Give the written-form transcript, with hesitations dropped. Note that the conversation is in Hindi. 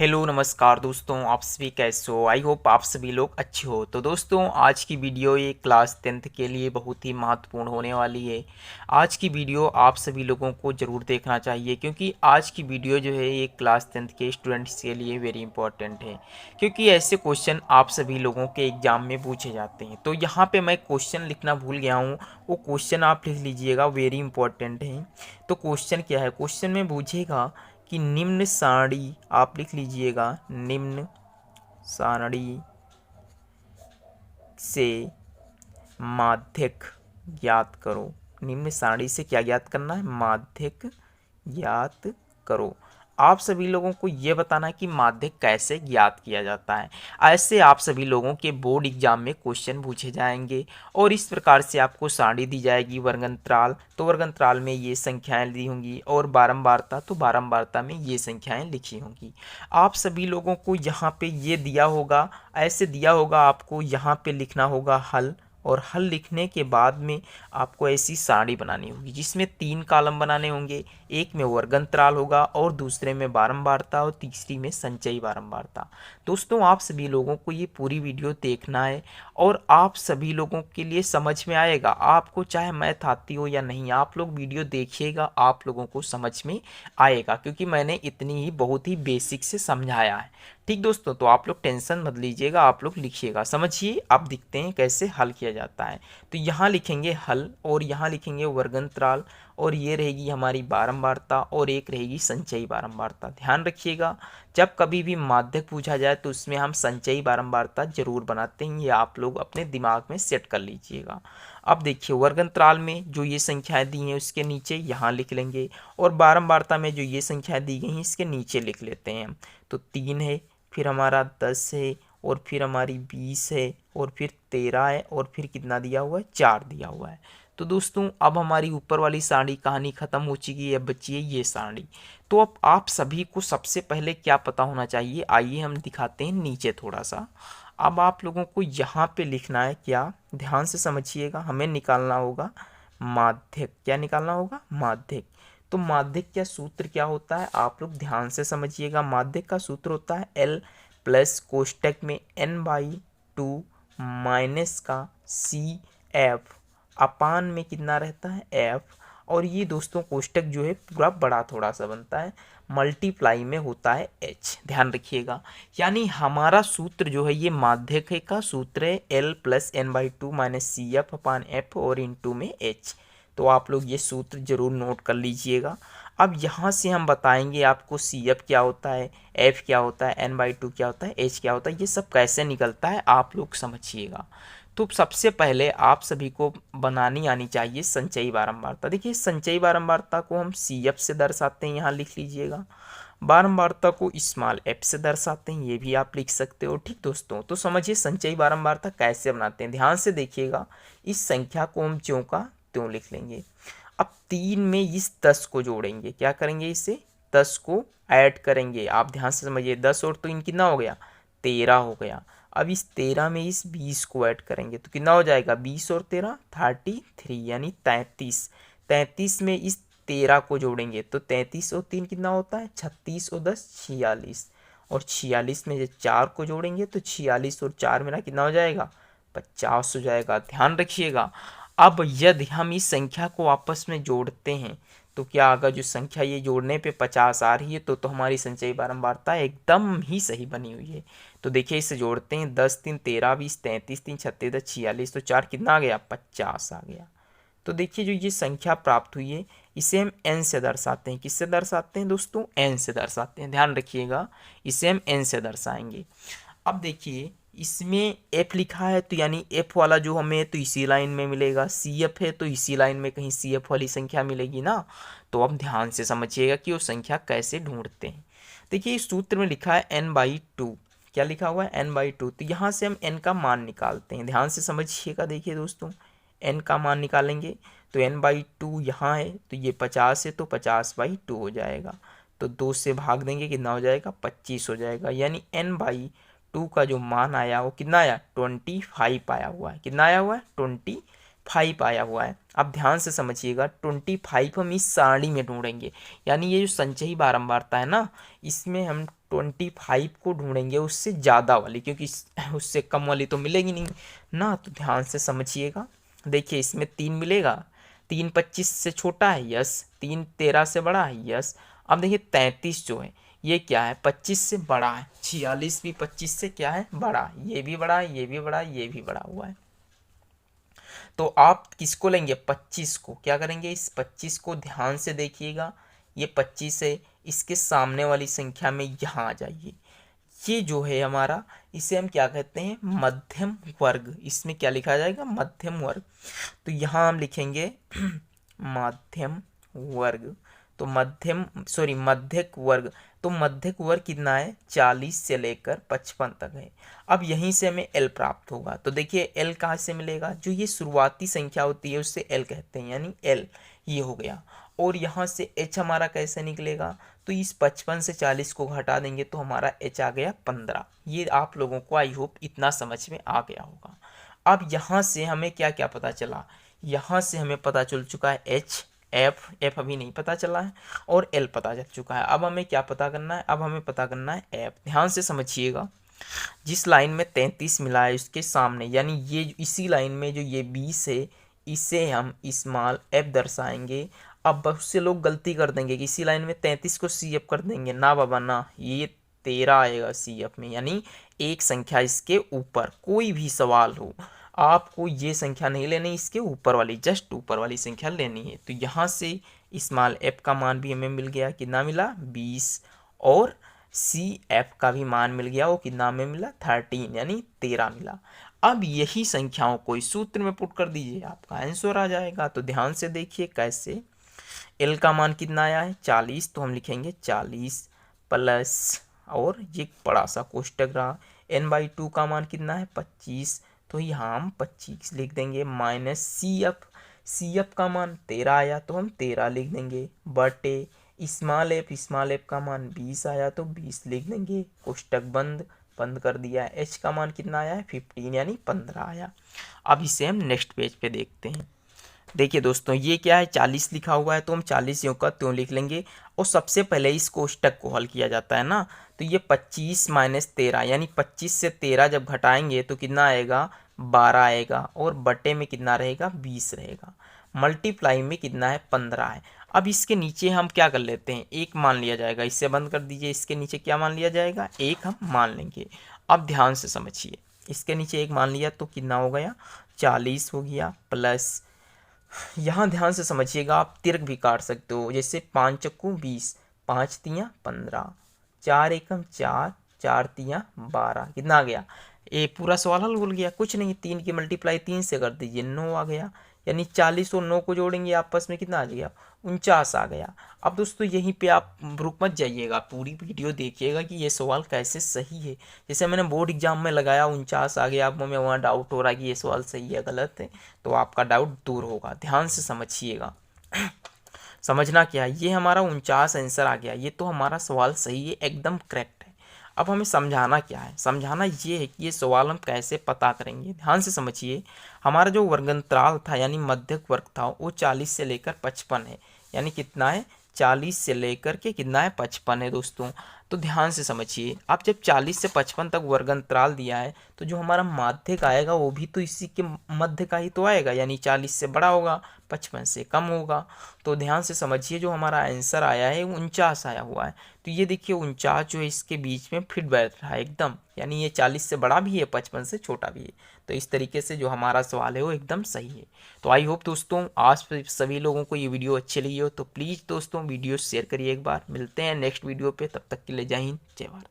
हेलो नमस्कार दोस्तों, आप सभी कैसे हो। आई होप आप सभी लोग अच्छे हो। तो दोस्तों, आज की वीडियो ये क्लास 10th के लिए बहुत ही महत्वपूर्ण होने वाली है। आज की वीडियो आप सभी लोगों को ज़रूर देखना चाहिए, क्योंकि आज की वीडियो जो है ये क्लास 10th के स्टूडेंट्स के लिए वेरी इंपॉर्टेंट है, क्योंकि ऐसे क्वेश्चन आप सभी लोगों के एग्जाम में पूछे जाते हैं। तो यहाँ पर मैं क्वेश्चन लिखना भूल गया हूँ, वो क्वेश्चन आप लिख लीजिएगा, वेरी इंपॉर्टेंट है। तो क्वेश्चन क्या है, क्वेश्चन में पूछेगा कि निम्न सारणी, आप लिख लीजिएगा, निम्न सारणी से माध्यक ज्ञात करो। निम्न सारणी से क्या ज्ञात करना है, माध्यक ज्ञात करो। आप सभी लोगों को ये बताना है कि माध्यक कैसे ज्ञात किया जाता है। ऐसे आप सभी लोगों के बोर्ड एग्जाम में क्वेश्चन पूछे जाएंगे और इस प्रकार से आपको सारणी दी जाएगी, वर्गंतराल, तो वर्गंतराल में ये संख्याएं दी होंगी, और बारंबारता, तो बारंबारता में ये संख्याएं लिखी होंगी। आप सभी लोगों को यहाँ पे ये दिया होगा, ऐसे दिया होगा, आपको यहाँ पे लिखना होगा हल, और हल लिखने के बाद में आपको ऐसी सारणी बनानी होगी जिसमें 3 कॉलम बनाने होंगे। एक में वर्गंतराल होगा, और दूसरे में बारंबारता, और तीसरी में संचयी बारंबारता। दोस्तों, आप सभी लोगों को ये पूरी वीडियो देखना है, और आप सभी लोगों के लिए समझ में आएगा। आपको चाहे मैथ आती हो या नहीं, आप लोग वीडियो देखिएगा, आप लोगों को समझ में आएगा, क्योंकि मैंने इतनी ही बहुत ही बेसिक से समझाया है। ठीक दोस्तों, तो आप लोग टेंशन मत लीजिएगा, आप लोग लिखिएगा, समझिए। अब दिखते हैं कैसे हल किया जाता है। तो यहाँ लिखेंगे हल, और यहाँ लिखेंगे वर्गंतराल, और ये रहेगी हमारी बारंबारता, और एक रहेगी संचयी बारंबारता। ध्यान रखिएगा, जब कभी भी माध्यक पूछा जाए तो उसमें हम संचयी बारंबारता जरूर बनाते हैं, ये आप लोग अपने दिमाग में सेट कर लीजिएगा। अब देखिए, वर्गंतराल में जो ये संख्याएं दी हैं उसके नीचे यहाँ लिख लेंगे, और बारंबारता में जो ये संख्याएं दी गई हैं इसके नीचे लिख लेते हैं। तो 3 है, फिर हमारा 10 है, और फिर हमारी 20 है, और फिर 13 है, और फिर कितना दिया हुआ है, 4 दिया हुआ है। तो दोस्तों, अब हमारी ऊपर वाली सारणी कहानी खत्म हो चुकी है, अब बची है ये सारणी। तो अब आप सभी को सबसे पहले क्या पता होना चाहिए, आइए हम दिखाते हैं नीचे थोड़ा सा। अब आप लोगों को यहाँ पे लिखना है क्या, ध्यान से समझिएगा, हमें निकालना होगा माध्यक। क्या निकालना होगा, माध्यक। तो माध्यक का सूत्र क्या होता है, आप लोग ध्यान से समझिएगा। माध्यक का सूत्र होता है एल प्लस कोष्टक में n/2 माइनस का सी एफ, अपान में कितना रहता है, एफ। और ये दोस्तों कोष्टक जो है पूरा बड़ा थोड़ा सा बनता है, मल्टीप्लाई में होता है एच। ध्यान रखिएगा, यानी हमारा सूत्र जो है ये माध्यक का सूत्र है L+n/2 minus C F upon F, और इंटू में एच। तो आप लोग ये सूत्र जरूर नोट कर लीजिएगा। अब यहाँ से हम बताएंगे आपको सी एफ क्या होता है, एफ क्या होता है, n/2 क्या होता है, एच क्या होता है, ये सब कैसे निकलता है आप लोग समझिएगा। तो सबसे पहले आप सभी को बनानी आनी चाहिए संचयी बारंबारता। देखिए, संचयी बारंबारता को हम सी एफ से दर्शाते हैं, यहाँ लिख लीजिएगा। बारंबारता को स्मॉल एफ से दर्शाते हैं, ये भी आप लिख सकते हो। ठीक दोस्तों, तो समझिए संचयी बारंबारता कैसे बनाते हैं, ध्यान से देखिएगा। इस संख्या को हम ज्यों का त्यों लिख लेंगे। अब 3 में इस 10 को जोड़ेंगे, क्या करेंगे, इसे 10 को ऐड करेंगे। आप ध्यान से समझिए, 10 और 3 कितना हो गया, 13 हो गया। अब इस 13 में इस 20 को ऐड करेंगे तो कितना हो जाएगा, 20 और 13 33, यानी 33। 33 में इस 13 को जोड़ेंगे तो 33 और 3 कितना होता है, 36, और 10 46, और 46 में जब 4 को जोड़ेंगे तो 46 और 4 मेरा कितना हो जाएगा, 50 हो जाएगा। ध्यान रखिएगा। अब यदि हम इस संख्या को आपस में जोड़ते हैं तो क्या, अगर जो संख्या ये जोड़ने पे 50 आ रही है तो हमारी संचयी बारंबारता एकदम ही सही बनी हुई है। तो देखिए, इसे जोड़ते हैं, 10 3 13 20 33 3 36 10 46, तो 4 कितना आ गया, 50 आ गया। तो देखिए, जो ये संख्या प्राप्त हुई है इसे हम n से दर्शाते हैं। किससे दर्शाते हैं दोस्तों, n से दर्शाते हैं। ध्यान रखिएगा, इसे हम n से दर्शाएंगे। अब देखिए, इसमें f लिखा है तो यानी f वाला जो हमें तो इसी लाइन में मिलेगा, सी एफ है तो इसी लाइन में कहीं सी एफ वाली संख्या मिलेगी ना। तो अब ध्यान से समझिएगा कि वो संख्या कैसे ढूंढते हैं। देखिए, इस सूत्र में लिखा है n/2, क्या लिखा हुआ है, n/2। तो यहाँ से हम n का मान निकालते हैं, ध्यान से समझिएगा। देखिए दोस्तों, n का मान निकालेंगे तो n/2 यहाँ है, तो ये 50 है तो 50/2 हो जाएगा। तो 2 से भाग देंगे, कितना हो जाएगा, 25 हो जाएगा। यानी n/2 का जो मान आया वो कितना आया, 25 आया हुआ है। कितना आया हुआ है, 25। 5 आया हुआ है। अब ध्यान से समझिएगा, 25 हम इस सारणी में ढूंढेंगे, यानी ये जो संचयी बारंबारता है ना, इसमें हम 25 को ढूंढेंगे, उससे ज़्यादा वाली, क्योंकि उससे कम वाली तो मिलेगी नहीं ना। तो ध्यान से समझिएगा, देखिए इसमें 3 मिलेगा, 3 25 से छोटा है, यस। 3 13 से बड़ा है, यस। अब देखिए 33 जो है ये क्या है, 25 से बड़ा है। 46 भी 25 से क्या है, बड़ा। ये भी बड़ा है, ये भी बड़ा है, ये भी बड़ा हुआ है। तो आप किसको लेंगे, 25 को। क्या करेंगे, इस 25 को ध्यान से देखिएगा, ये 25 है, इसके सामने वाली संख्या में यहाँ आ जाइए। ये जो है हमारा, इसे हम क्या कहते हैं, मध्यम वर्ग। इसमें क्या लिखा जाएगा, मध्यम वर्ग। तो यहाँ हम लिखेंगे मध्यम वर्ग। तो मध्यक वर्ग। तो मध्यक वर्ग कितना है, 40 से लेकर 55 तक है। अब यहीं से हमें एल प्राप्त होगा। तो देखिए एल कहाँ से मिलेगा, जो ये शुरुआती संख्या होती है उससे एल कहते हैं, यानी एल ये हो गया। और यहाँ से एच हमारा कैसे निकलेगा, तो इस 55 से 40 को घटा देंगे तो हमारा एच आ गया 15। ये आप लोगों को आई होप इतना समझ में आ गया होगा। अब यहाँ से हमें क्या क्या पता चला, यहाँ से हमें पता चल चुका है एच, एफ अभी नहीं पता चला है, और एल पता चल चुका है। अब हमें क्या पता करना है, अब हमें पता करना है एफ। ध्यान से समझिएगा, जिस लाइन में 33 मिला है उसके सामने, यानी ये इसी लाइन में जो ये 20 है, इसे हम स्मॉल एफ दर्शाएंगे। अब बहुत से लोग गलती कर देंगे कि इसी लाइन में 33 को सी एफ कर देंगे, ना बाबा ना, ये 13 आएगा सी एफ में, यानी एक संख्या इसके ऊपर। कोई भी सवाल हो, आपको ये संख्या नहीं लेनी, इसके ऊपर वाली, जस्ट ऊपर वाली संख्या लेनी है। तो यहाँ से स्मॉल एफ का मान भी हमें मिल गया, कितना मिला, 20। और सी एफ का भी मान मिल गया, वो कितना में मिला, 13, यानी 13 मिला। अब यही संख्याओं को इस सूत्र में पुट कर दीजिए, आपका आंसर आ जाएगा। तो ध्यान से देखिए कैसे। एल का मान कितना आया है, 40, तो हम लिखेंगे 40 प्लस, और ये बड़ा सा कोष्टक रहा, n/2 का मान कितना है, 25, तो यहाँ हम 25 लिख देंगे, माइनस सी एफ का मान 13 आया तो हम 13 लिख देंगे, बटे स्मॉल एफ का मान 20 आया तो 20 लिख देंगे, कोष्टक बंद कर दिया। एच का मान कितना आया है, 15, यानी 15 आया। अब इसे हम नेक्स्ट पेज पे देखते हैं। देखिए दोस्तों, ये क्या है, 40 लिखा हुआ है, तो हम 40 यूँ का त्यों लिख लेंगे। और सबसे पहले इस कोष्टक को हल किया जाता है ना, तो ये 25 माइनस 13, यानी 25 से 13 जब घटाएंगे तो कितना आएगा, 12 आएगा, और बटे में कितना रहेगा, 20 रहेगा, मल्टीप्लाई में कितना है, 15 है। अब इसके नीचे हम क्या कर लेते हैं, एक मान लिया जाएगा, इससे बंद कर दीजिए। इसके नीचे क्या मान लिया जाएगा, एक हम मान लेंगे। अब ध्यान से समझिए, इसके नीचे एक मान लिया तो कितना हो गया, 40 हो गया, प्लस यहाँ ध्यान से समझिएगा, आप तिर्क भी काट सकते हो, जैसे 5 चक्कू 20, 5 तियाँ 15, 4 एकम 4, 4 तियाँ 12, कितना आ गया, ये पूरा सवाल हल भूल गया, कुछ नहीं, 3 की मल्टीप्लाई 3 से कर दीजिए, 9 आ गया, यानी 40 और 9 को जोड़ेंगे आपस में कितना आ गया, 49 आ गया। अब दोस्तों यहीं पे आप रुक मत जाइएगा, पूरी वीडियो देखिएगा कि ये सवाल कैसे सही है। जैसे मैंने बोर्ड एग्जाम में लगाया 49 आ गया, अब हमें वहाँ डाउट हो रहा है कि ये सवाल सही है गलत है, तो आपका डाउट दूर होगा। ध्यान से समझिएगा। समझना क्या है, ये हमारा 49 आंसर आ गया, ये तो हमारा सवाल सही है, एकदम करेक्ट है। अब हमें समझाना क्या है, समझाना ये है कि ये सवाल हम कैसे पता करेंगे। ध्यान से समझिए, हमारा जो वर्गंतराल था यानी मध्यक वर्ग था वो 40 से लेकर 55 है, यानी कितना है, 40 से लेकर के कितना है, 55 है दोस्तों। तो ध्यान से समझिए, आप जब 40 से 55 तक वर्गंतराल दिया है तो जो हमारा माध्यक आएगा वो भी तो इसी के मध्य का ही तो आएगा, यानी 40 से बड़ा होगा, 55 से कम होगा। तो ध्यान से समझिए, जो हमारा आंसर आया है 49 आया हुआ है। तो ये देखिए 49 जो है इसके बीच में फिट बैठ रहा है एकदम, यानी ये 40 से बड़ा भी है, 55 से छोटा भी है। तो इस तरीके से जो हमारा सवाल है वो एकदम सही है। तो आई होप दोस्तों आज सभी लोगों को ये वीडियो अच्छी लगी हो, तो प्लीज़ दोस्तों वीडियो शेयर करिए एक बार। मिलते हैं नेक्स्ट वीडियो पे, तब तक के लिए जय हिंद, जय भारत।